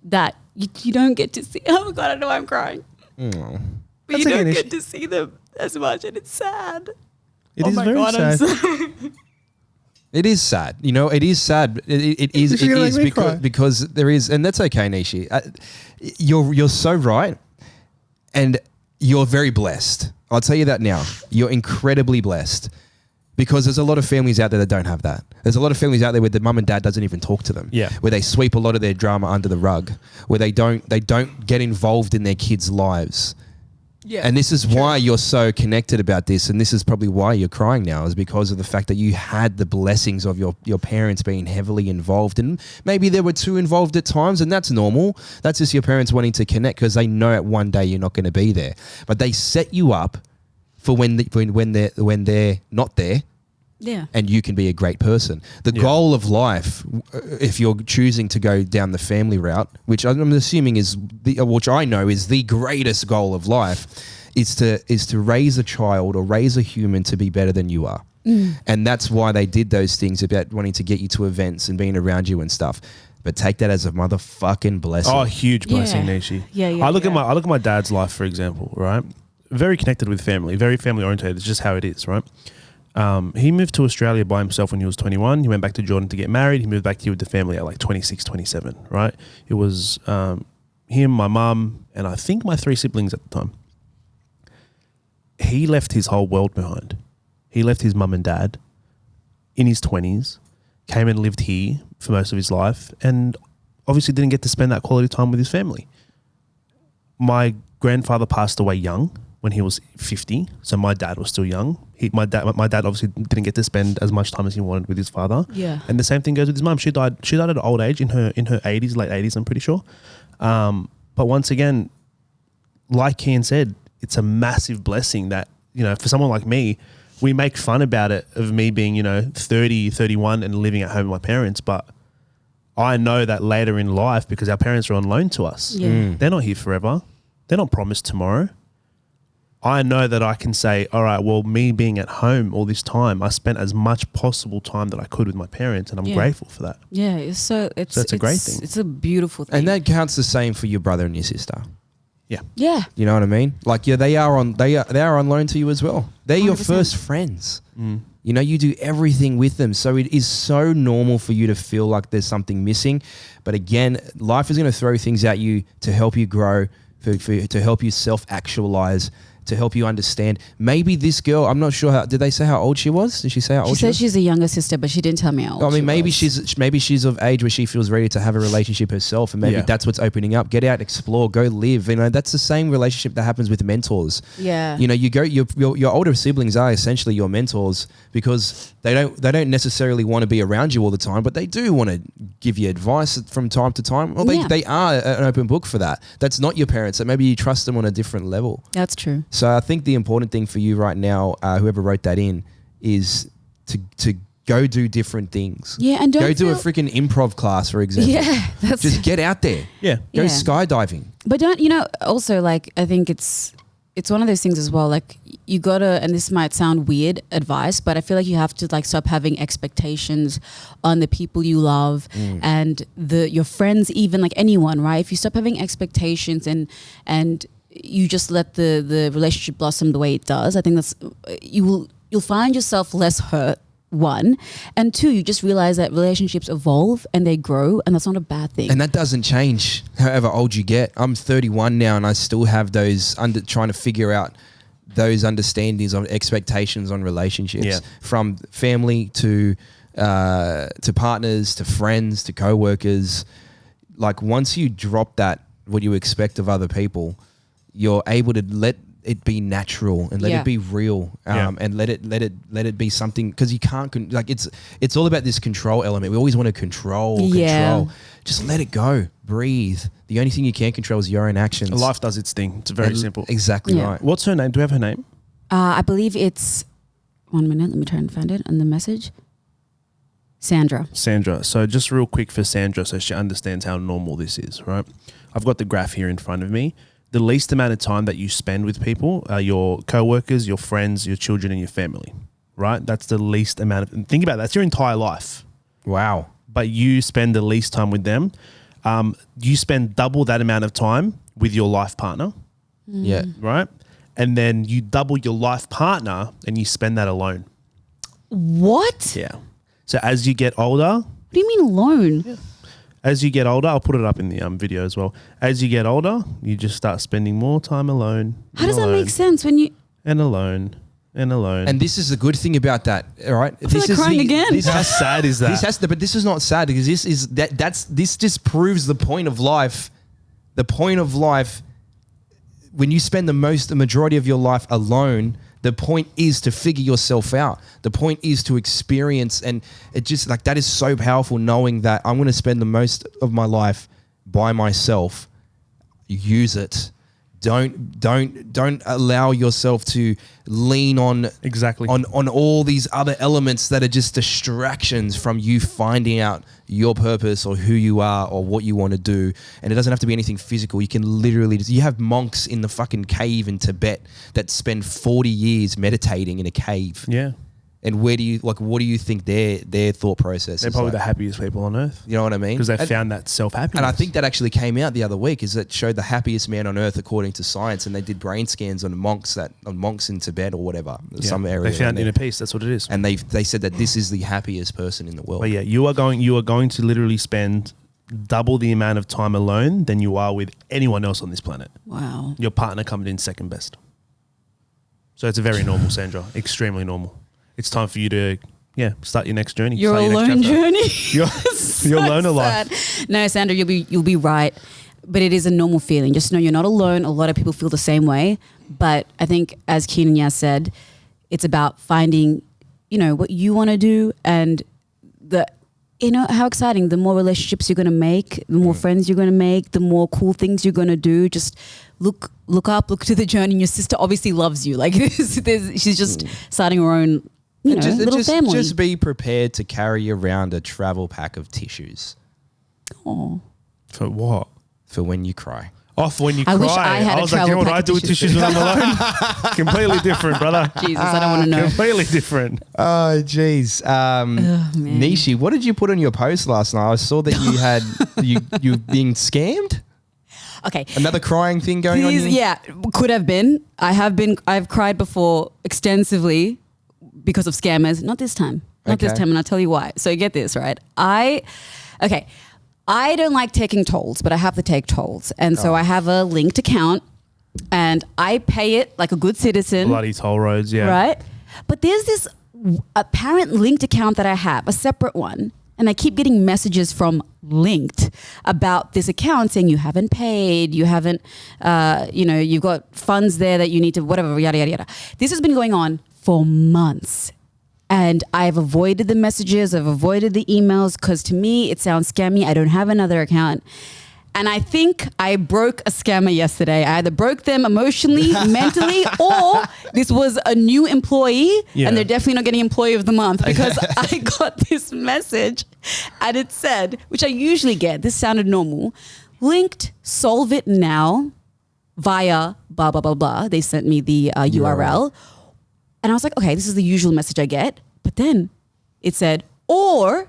that you don't get to see. Oh my God, I know I'm crying. But That's you okay, don't Nish. get to see them as much, and it's sad. It is very I'm sad. It is sad. It is sad. It is You're gonna make me cry. because there is, and that's okay, Nishi. You're so right, and you're very blessed. I'll tell you that now. You're incredibly blessed because there's a lot of families out there that don't have that. There's a lot of families out there where the mum and dad doesn't even talk to them. Yeah. Where they sweep a lot of their drama under the rug. Where they don't get involved in their kids' lives. Yeah. And this is why you're so connected about this, and this is probably why you're crying now, is because of the fact that you had the blessings of your parents being heavily involved, and maybe they were too involved at times, and that's normal. That's just your parents wanting to connect because they know at one day you're not going to be there. But they set you up for when they're not there. Yeah. And you can be a great person. The goal of life, if you're choosing to go down the family route, which I'm assuming which I know is the greatest goal of life, is to raise a child or raise a human to be better than you are. And that's why they did those things about wanting to get you to events and being around you and stuff. But take that as a motherfucking blessing. Oh, huge blessing, Nishi. Yeah. I look at my dad's life, for example, right? Very connected with family, very family oriented. It's just how it is, right? He moved to Australia by himself when he was 21. He went back to Jordan to get married. He moved back here with the family at like 26, 27, right? It was him, my mum, and I think my 3 siblings at the time. He left his whole world behind. He left his mum and dad in his 20s, came and lived here for most of his life, and obviously didn't get to spend that quality time with his family. My grandfather passed away young, when he was 50, so my dad was still young. My dad obviously didn't get to spend as much time as he wanted with his father. Yeah. And the same thing goes with his mum. She died at an old age in her 80s, late 80s, I'm pretty sure. But once again, like Kian said, it's a massive blessing that, for someone like me, we make fun about it of me being, 30, 31 and living at home with my parents, but I know that later in life, because our parents are on loan to us, they're not here forever. They're not promised tomorrow. I know that I can say, all right, well, me being at home all this time, I spent as much possible time that I could with my parents, and I'm grateful for that. Yeah, it's a great thing. It's a beautiful thing. And that counts the same for your brother and your sister. Yeah. Yeah. You know what I mean? Like, they are on loan to you as well. They're 100%. Your first friends. You do everything with them. So it is so normal for you to feel like there's something missing. But again, life is going to throw things at you to help you grow, to help you self-actualize, to help you understand. Maybe this girl, I'm not sure did they say how old she was? Did she say how old she was? She said she's a younger sister, but she didn't tell me how old maybe she's of age where she feels ready to have a relationship herself, and maybe that's what's opening up. Get out, explore, go live. That's the same relationship that happens with mentors. Yeah. Your older siblings are essentially your mentors, because they don't necessarily want to be around you all the time, but they do want to give you advice from time to time. Well, they are an open book for that. That's not your parents. So maybe you trust them on a different level. That's true. So I think the important thing for you right now, whoever wrote that in, is to go do different things. Yeah, and go do a freaking improv class, for example. Yeah, just get out there. Yeah, go skydiving. But also, like, I think it's one of those things as well. Like, you gotta, and this might sound weird advice, but I feel like you have to like stop having expectations on the people you love and your friends, even like anyone, right? If you stop having expectations and you just let the relationship blossom the way it does, I think you'll find yourself less hurt, 1, and 2, you just realize that relationships evolve and they grow, and that's not a bad thing. And that doesn't change however old you get. I'm 31 now, and I still have those trying to figure out those understandings on expectations on relationships, from family to partners to friends to co-workers. Like, once you drop that, what you expect of other people, you're able to let it be natural and let it be real, and let it be something, because you can't it's all about this control element. We always want to control. Just let it go, breathe. The only thing you can control is your own actions. Life does its thing. It's very simple. Exactly right. What's her name? Do we have her name? I believe it's 1 minute. Let me try and find it on the message. Sandra. So just real quick for Sandra, so she understands how normal this is, right? I've got the graph here in front of me. The least amount of time that you spend with people are your co-workers, your friends, your children, and your family, right? That's the least amount of... Think about that. That's your entire life. Wow. But you spend the least time with them. You spend double that amount of time with your life partner. Yeah. Right? And then you double your life partner and you spend that alone. What? Yeah. So as you get older... What do you mean alone? Yeah. As you get older, I'll put it up in the video as well. As you get older, you just start spending more time alone. How does that make sense when you... And alone. And this is the good thing about that, all right? I feel like crying again. How sad is that? But this is not sad, because this just proves the point of life. The point of life when you spend the majority of your life alone, the point is to figure yourself out. The point is to experience, and it just like that is so powerful, knowing that I'm going to spend the most of my life by myself. Use it. Don't allow yourself to lean on Exactly. on all these other elements that are just distractions from you finding out your purpose or who you are or what you want to do. And it doesn't have to be anything physical. You can literally you have monks in the fucking cave in Tibet that spend 40 years meditating in a cave. Yeah. And what do you think their thought process They're is probably like? the happiest people on earth. You know what I mean? Because they found that self-happiness. And I think that actually came out the other week, is that showed the happiest man on earth according to science, and they did brain scans on monks in Tibet or whatever, some area. They found there. inner peace. That's what it is. And they said that this is the happiest person in the world. But yeah, you are going to literally spend double the amount of time alone than you are with anyone else on this planet. Wow. Your partner coming in second best. So it's a very normal, Sandra. Extremely normal. It's time for you to, start your next journey. Your Start alone journey. Your loner life. No, Sandra, you'll be right. But it is a normal feeling. Just know you're not alone. A lot of people feel the same way. But I think, as Keenan Yas said, it's about finding, what you want to do, and how exciting. The more relationships you're going to make, the more friends you're going to make, the more cool things you're going to do. Just look up, look to the journey. And your sister obviously loves you. Like she's just starting her own, little family. Just be prepared to carry around a travel pack of tissues. Oh. For what? For when you cry. Off when you cry. I wish I had a was like, travel what pack I of do with tissues. tissues when I'm alone? Completely different, brother. Jesus, I don't want to know. Completely different. Oh, jeez. Man. Nishi, what did you put on your post last night? I saw that you had you being scammed. Okay. Another crying thing going on here? Yeah, could have been. I've cried before extensively because of scammers. Not this time. Not this Okay. time, and I'll tell you why. So get this, right? I don't like taking tolls, but I have to take tolls. And so I have a linked account and I pay it like a good citizen. Bloody toll roads, yeah. Right? But there's this apparent linked account that I have, a separate one. And I keep getting messages from Linked about this account saying you haven't paid, you haven't, you've got funds there that you need to, whatever, yada, yada, yada. This has been going on for months. And I've avoided the messages, I've avoided the emails because to me it sounds scammy. I don't have another account. And I think I broke a scammer yesterday. I either broke them emotionally, mentally, or this was a new employee and they're definitely not getting employee of the month because I got this message and it said, which I usually get, this sounded normal, linked, solve it now via blah, blah, blah, blah. They sent me the URL. And I was like, okay, this is the usual message I get. But then it said, or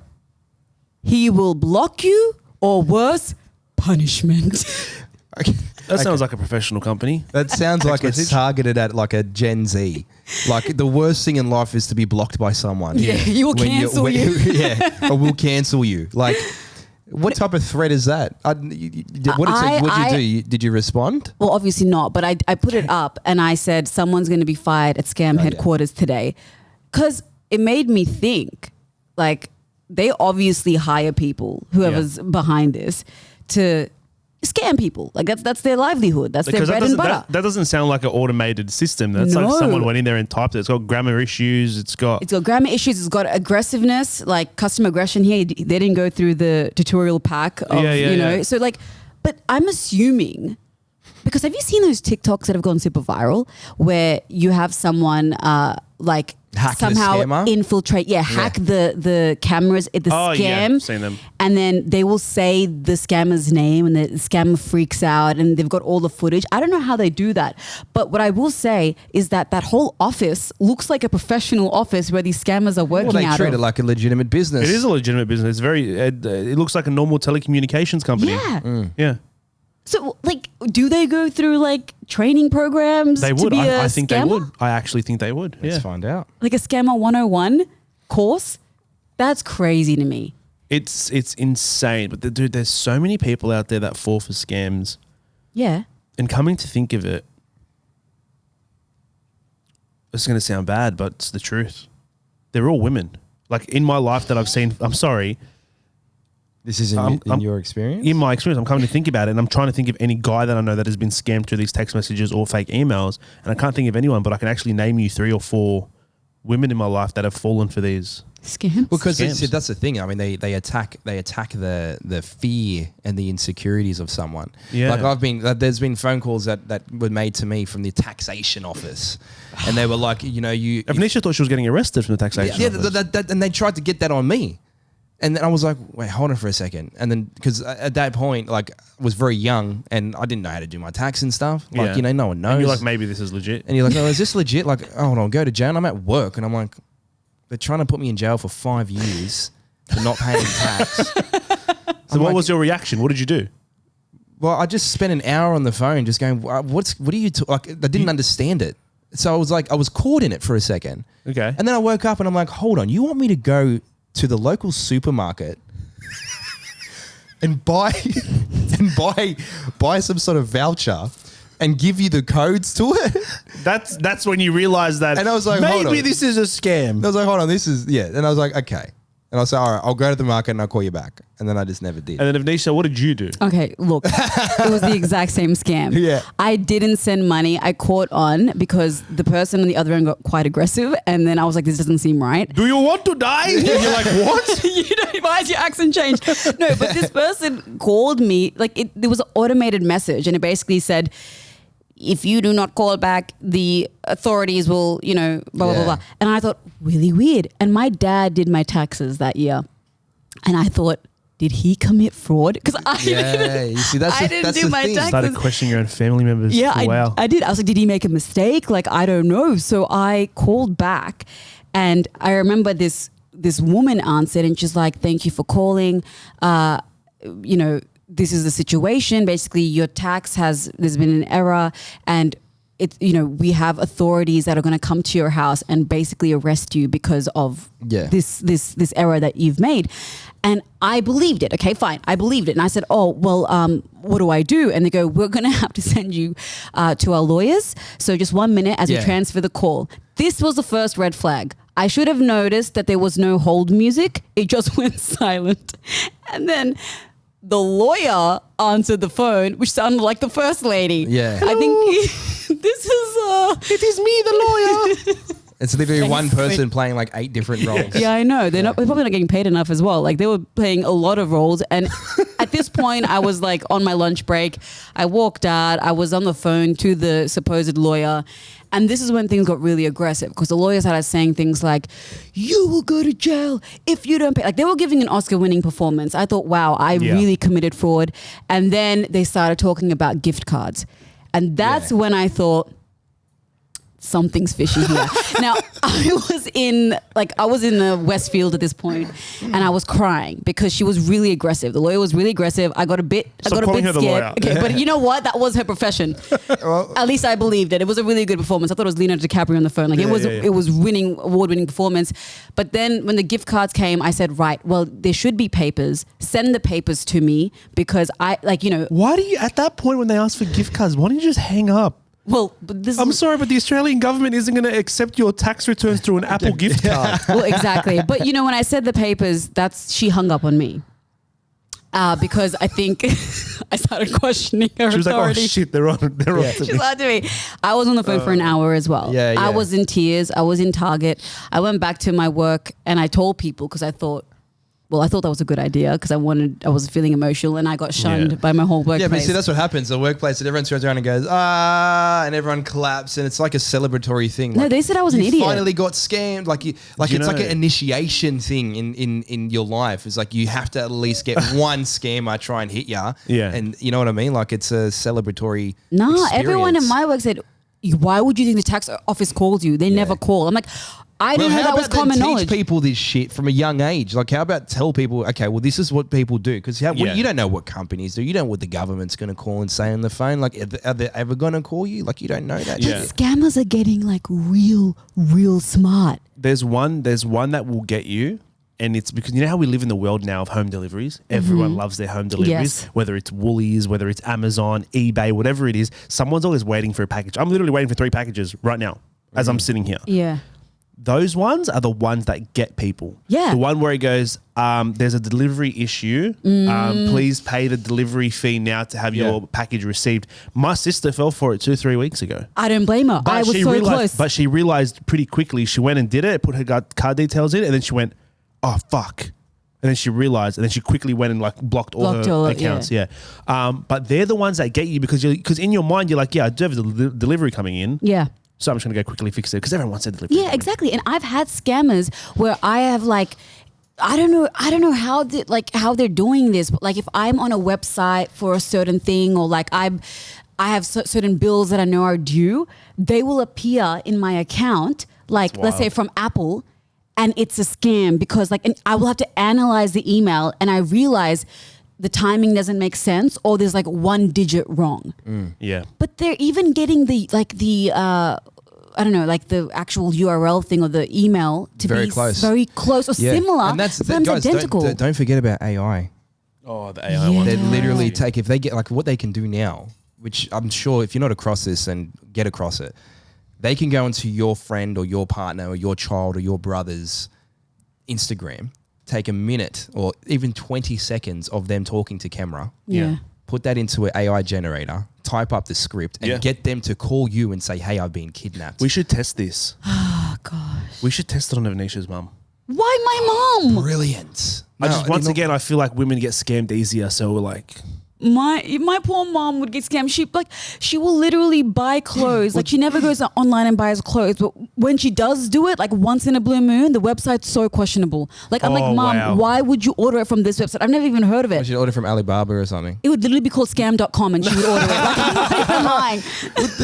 he will block you or worse, punishment. That sounds like a professional company. That sounds like it's message. targeted at like a Gen Z. Like the worst thing in life is to be blocked by someone. Yeah, he will cancel you. Yeah, or will cancel you. Like, what type of threat is that? What did you do? Did you respond? Well, obviously not, but I put it up and I said someone's going to be fired at Scam headquarters today. Because it made me think, like, they obviously hire people, whoever's behind this, to scam people. Like, that's their livelihood. That's Because their bread and butter. that doesn't sound like an automated system. That's No. like someone went in there and typed it. It's got grammar issues. It's got grammar issues. It's got aggressiveness, like customer aggression here. They didn't go through the tutorial pack of, Yeah. So like, but I'm assuming, because have you seen those TikToks that have gone super viral where you have someone like Hack the somehow scammer? infiltrate, hack the cameras at the Oh, yeah, scam. seen them. And then they will say the scammer's name and the scammer freaks out and they've got all the footage. I don't know how they do that. But what I will say is that whole office looks like a professional office where these scammers are working Well, they out treat of. it like a legitimate business. It is a legitimate business. It's very. It looks like a normal telecommunications company. Yeah. Yeah. So, like, do they go through like training programs? They to would. be a I think they scammer? would. I actually think they would. Let's Yeah. find out. Like a Scammer 101 course? That's crazy to me. It's insane. But dude, there's so many people out there that fall for scams. Yeah. And coming to think of it, it's going to sound bad, but it's the truth. They're all women. Like in my life that I've seen. I'm sorry. This is in your experience? In my experience, I'm coming to think about it, and I'm trying to think of any guy that I know that has been scammed through these text messages or fake emails, and I can't think of anyone, but I can actually name you 3 or 4 women in my life that have fallen for these scams. Because Scams. that's the thing. I mean, they attack the fear and the insecurities of someone. Yeah. Like there's been phone calls that were made to me from the taxation office, and they were like, Avnisha thought she was getting arrested from the taxation office. and they tried to get that on me. And then I was like, wait, hold on for a second. And then, because at that point, like, I was very young and I didn't know how to do my tax and stuff. Like, no one knows. And you're like, maybe this is legit. And you're like, oh, is this legit? Like, oh, hold on, go to jail. And I'm at work. And I'm like, they're trying to put me in jail for 5 years for not paying tax. So what was your reaction? What did you do? Well, I just spent an hour on the phone just going, what are you, like, I didn't understand it. So I was like, I was caught in it for a second. Okay. And then I woke up and I'm like, hold on, you want me to go to the local supermarket and buy some sort of voucher and give you the codes to it? That's when you realize that. And I was like, hold maybe on. this is a scam. And I was like, hold on, this is, yeah. And I was like, okay. And I was like, all right, I'll go to the market and I'll call you back. And then I just never did. And then Avnisha, what did you do? Okay, look, it was the exact same scam. Yeah. I didn't send money. I caught on because the person on the other end got quite aggressive. And then I was like, this doesn't seem right. Do you want to die? And you're like, what? Why has your accent changed? No, but this person called me, like there was an automated message and it basically said, if you do not call back, the authorities will, blah, blah, blah, blah. And I thought, really weird. And my dad did my taxes that year. And I thought, did he commit fraud? Because you see, I didn't do my taxes. Started questioning your own family members. Yeah, Wow. I did. I was like, did he make a mistake? Like, I don't know. So I called back and I remember this woman answered and she's like, thank you for calling. This is the situation. Basically, your tax there's been an error and we have authorities that are going to come to your house and basically arrest you because of this error that you've made. And I believed it. Okay, fine. I believed it. And I said, oh, well, what do I do? And they go, we're going to have to send you to our lawyers. So just 1 minute as we transfer the call. This was the first red flag. I should have noticed that there was no hold music. It just went silent. And then the lawyer answered the phone, which sounded like the first lady. Yeah. I think this is... It is me, the lawyer. It's literally one person playing like 8 different roles. Yeah, I know. They're probably not getting paid enough as well. Like they were playing a lot of roles. And at this point, I was like on my lunch break. I walked out. I was on the phone to the supposed lawyer. And this is when things got really aggressive because the lawyers started saying things like, you will go to jail if you don't pay. Like they were giving an Oscar-winning performance. I thought, wow, I really committed fraud. And then they started talking about gift cards. And that's when I thought, something's fishy here. Now, I was in the Westfield at this point and I was crying because she was really aggressive. The lawyer was really aggressive. I got a bit scared. Okay, but you know what? That was her profession. At least I believed it. It was a really good performance. I thought it was Leonardo DiCaprio on the phone. Like it was award-winning performance. But then when the gift cards came, I said, right, well, there should be papers. Send the papers to me because Why do you, at that point when they ask for gift cards, why don't you just hang up? Well, but I'm sorry, but the Australian government isn't going to accept your tax returns through an Apple gift card. Well, exactly. But when I said the papers, she hung up on me. Because I think I started questioning her authority. She was like, oh shit, they're on to She's me. lied to me. I was on the phone for an hour as well. I was in tears. I was in Target. I went back to my work and I told people because I thought that was a good idea because I was feeling emotional and I got shunned by my whole workplace. Yeah, but see, that's what happens. The workplace, and everyone turns around and goes, and everyone claps and it's like a celebratory thing. No, they said I was an idiot. Finally got scammed. It's like an initiation thing in your life. It's like you have to at least get one scammer try and hit ya. Yeah. And you know what I mean? Like it's a celebratory experience. Everyone in experience. my work said, why would you think the tax office called you? They never call. I'm like, I didn't know that was common knowledge. Teach people this shit from a young age. Like, how about tell people, okay, well, this is what people do. Because you don't know what companies do. You don't know what the government's going to call and say on the phone. Like, are they ever going to call you? Like, you don't know that shit. Scammers are getting like real smart. There's one that will get you. And it's because you know how we live in the world now of home deliveries? Everyone loves their home deliveries, whether it's Woolies, whether it's Amazon, eBay, whatever it is. Someone's always waiting for a package. I'm literally waiting for 3 packages right now as I'm sitting here. Yeah. those ones are the ones that get people. Yeah. The one where it goes, there's a delivery issue. Please pay the delivery fee now to have your package received. My sister fell for it 2-3 weeks ago. I don't blame her. I was so close. But she realized pretty quickly. She went and did it, put her card details in, and then she went, oh, fuck. And then she realized, and then she quickly went and like blocked all her accounts. Yeah. But they're the ones that get you because in your mind, you're like, yeah, I do have the delivery coming in. Yeah. So I'm just going to go quickly fix it because everyone wants a delivery. Yeah, exactly. And I've had scammers where I have like, I don't know how they're doing this, but like if I'm on a website for a certain thing or like I have certain bills that I know are due, they will appear in my account, like let's say from Apple, and it's a scam because like, and I will have to analyze the email and I realize the timing doesn't make sense or there's like one digit wrong. Yeah. But they're even getting the I don't know, like the actual URL thing or the email to Very be close. very close or similar. And that's sometimes guys, identical. don't forget about AI. Oh, the AI one. They literally take, if they get like what they can do now, which I'm sure if you're not across this and get across it, they can go into your friend or your partner or your child or your brother's Instagram, take a minute or even 20 seconds of them talking to camera. Yeah. Put that into an AI generator, type up the script and get them to call you and say, hey, I've been kidnapped. We should test this. Oh gosh. We should test it on Anisha's mum. Why my mom? Brilliant. Once again, I feel like women get scammed easier. So we're like, My poor mom would get scammed. She will literally buy clothes. Like she never goes online and buys clothes. But when she does do it, like once in a blue moon, the website's so questionable. Like I'm like, Mom, why would you order it from this website? I've never even heard of it. I should order from Alibaba or something. It would literally be called scam.com and she would order it. Like I'm not even lying.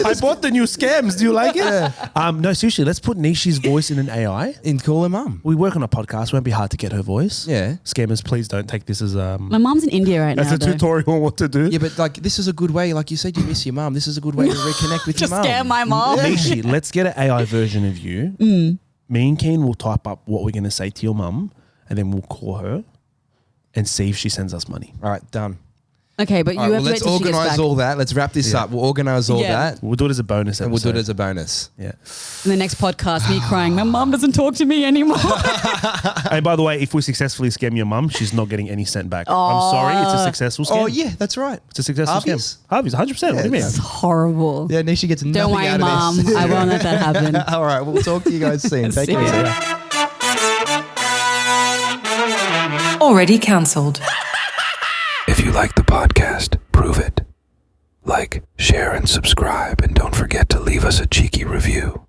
I bought the new scams. Do you like it? No, seriously, let's put Nishi's voice in an AI. And call her mum. We work on a podcast. Won't be hard to get her voice. Yeah. Scammers, please don't take this as My mom's in India right now. as a tutorial on what to do. Yeah, but like this is a good way. Like you said, you miss your mum. This is a good way to reconnect with Just your mum. scam my mom. Nishi, let's get an AI version of you. Me and Keen will type up what we're going to say to your mum, and then we'll call her and see if she sends us money. All right, done. Okay, but you All right, have well, to let's organise all that. Let's wrap this up. We'll organise all that. We'll do it as a bonus episode. And we'll do it as a bonus. Yeah. In the next podcast, me crying, my mom doesn't talk to me anymore. And by the way, if we successfully scam your mum, she's not getting any cent back. I'm sorry, it's a successful scam. Oh, yeah, that's right. It's a successful Harvey's? scam. Harvey's, 100%. What do you mean? It's horrible. Yeah, Nisha gets nothing Don't worry, out Mom. of this. I won't let that happen. All right, we'll talk to you guys soon. Take See care. ya. Already cancelled. If you like the podcast, prove it. Like, share, and subscribe, and don't forget to leave us a cheeky review.